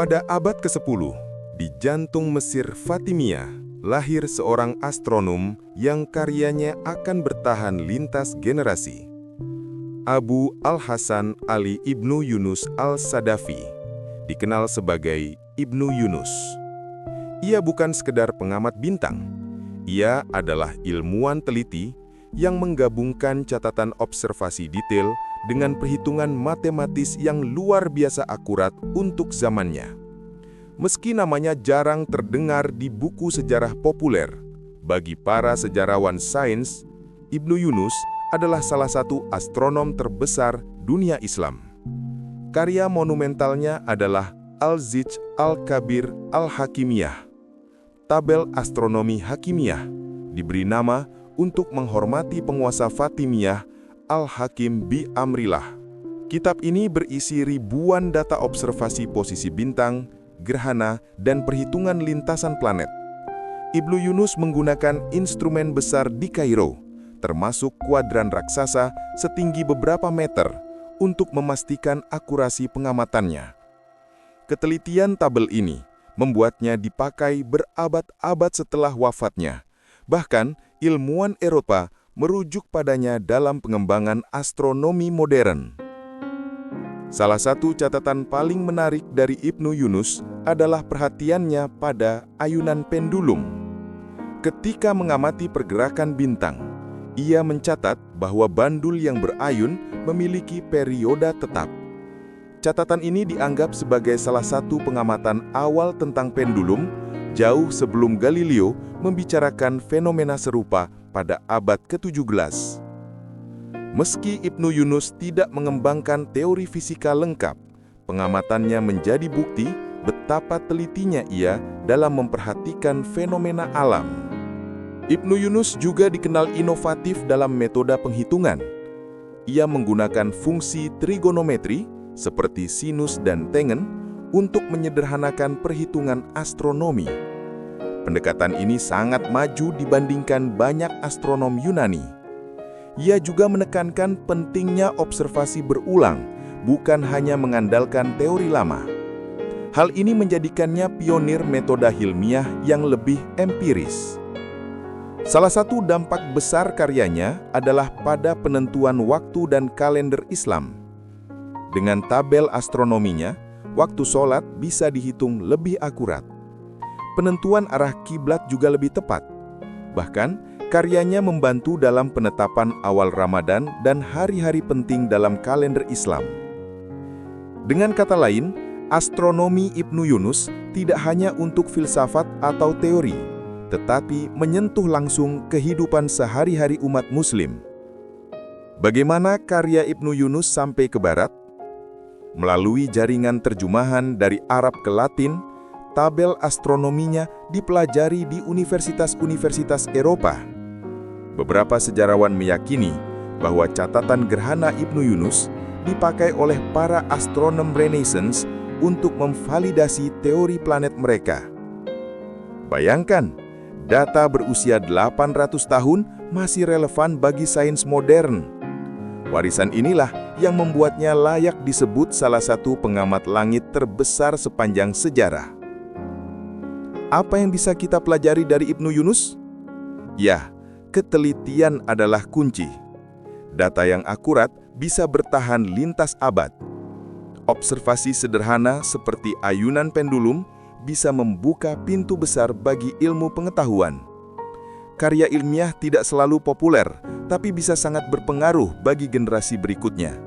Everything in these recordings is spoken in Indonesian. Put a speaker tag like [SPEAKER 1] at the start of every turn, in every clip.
[SPEAKER 1] Pada abad ke-10, di jantung Mesir Fatimiyah, lahir seorang astronom yang karyanya akan bertahan lintas generasi. Abu Al-Hasan Ali Ibnu Yunus Al-Sadafi, dikenal sebagai Ibnu Yunus. Ia bukan sekedar pengamat bintang. Ia adalah ilmuwan teliti yang menggabungkan catatan observasi detail dengan perhitungan matematis yang luar biasa akurat untuk zamannya. Meski namanya jarang terdengar di buku sejarah populer, bagi para sejarawan sains, Ibnu Yunus adalah salah satu astronom terbesar dunia Islam. Karya monumentalnya adalah Al-Zij Al-Kabir Al-Hakimiyah. Tabel astronomi Hakimiyah diberi nama untuk menghormati penguasa Fatimiyah Al-Hakim bi Amrillah. Kitab ini berisi ribuan data observasi posisi bintang, gerhana, dan perhitungan lintasan planet. Ibnu Yunus menggunakan instrumen besar di Kairo, termasuk kuadran raksasa setinggi beberapa meter, untuk memastikan akurasi pengamatannya. Ketelitian tabel ini membuatnya dipakai berabad-abad setelah wafatnya. Bahkan, ilmuwan Eropa merujuk padanya dalam pengembangan astronomi modern. Salah satu catatan paling menarik dari Ibnu Yunus adalah perhatiannya pada ayunan pendulum. Ketika mengamati pergerakan bintang, ia mencatat bahwa bandul yang berayun memiliki periode tetap. Catatan ini dianggap sebagai salah satu pengamatan awal tentang pendulum, jauh sebelum Galileo membicarakan fenomena serupa pada abad ke-17. Meski Ibnu Yunus tidak mengembangkan teori fisika lengkap, pengamatannya menjadi bukti betapa telitinya ia dalam memperhatikan fenomena alam. Ibnu Yunus juga dikenal inovatif dalam metode penghitungan. Ia menggunakan fungsi trigonometri seperti sinus dan tangen untuk menyederhanakan perhitungan astronomi. Pendekatan ini sangat maju dibandingkan banyak astronom Yunani. Ia juga menekankan pentingnya observasi berulang, bukan hanya mengandalkan teori lama. Hal ini menjadikannya pionir metode ilmiah yang lebih empiris. Salah satu dampak besar karyanya adalah pada penentuan waktu dan kalender Islam. Dengan tabel astronominya, waktu sholat bisa dihitung lebih akurat. Penentuan arah kiblat juga lebih tepat. Bahkan, karyanya membantu dalam penetapan awal Ramadan dan hari-hari penting dalam kalender Islam. Dengan kata lain, astronomi Ibnu Yunus tidak hanya untuk filsafat atau teori, tetapi menyentuh langsung kehidupan sehari-hari umat Muslim. Bagaimana karya Ibnu Yunus sampai ke Barat? Melalui jaringan terjemahan dari Arab ke Latin, tabel astronominya dipelajari di universitas-universitas Eropa. Beberapa sejarawan meyakini bahwa catatan gerhana Ibnu Yunus dipakai oleh para astronom Renaissance untuk memvalidasi teori planet mereka. Bayangkan, data berusia 800 tahun masih relevan bagi sains modern. Warisan inilah yang membuatnya layak disebut salah satu pengamat langit terbesar sepanjang sejarah. Apa yang bisa kita pelajari dari Ibnu Yunus? Ya, ketelitian adalah kunci. Data yang akurat bisa bertahan lintas abad. Observasi sederhana seperti ayunan pendulum bisa membuka pintu besar bagi ilmu pengetahuan. Karya ilmiah tidak selalu populer, tapi bisa sangat berpengaruh bagi generasi berikutnya.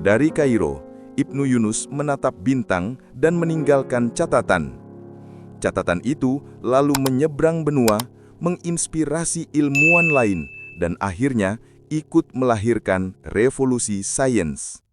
[SPEAKER 1] Dari Kairo, Ibnu Yunus menatap bintang dan meninggalkan catatan. Catatan itu lalu menyeberang benua, menginspirasi ilmuwan lain, dan akhirnya ikut melahirkan revolusi sains.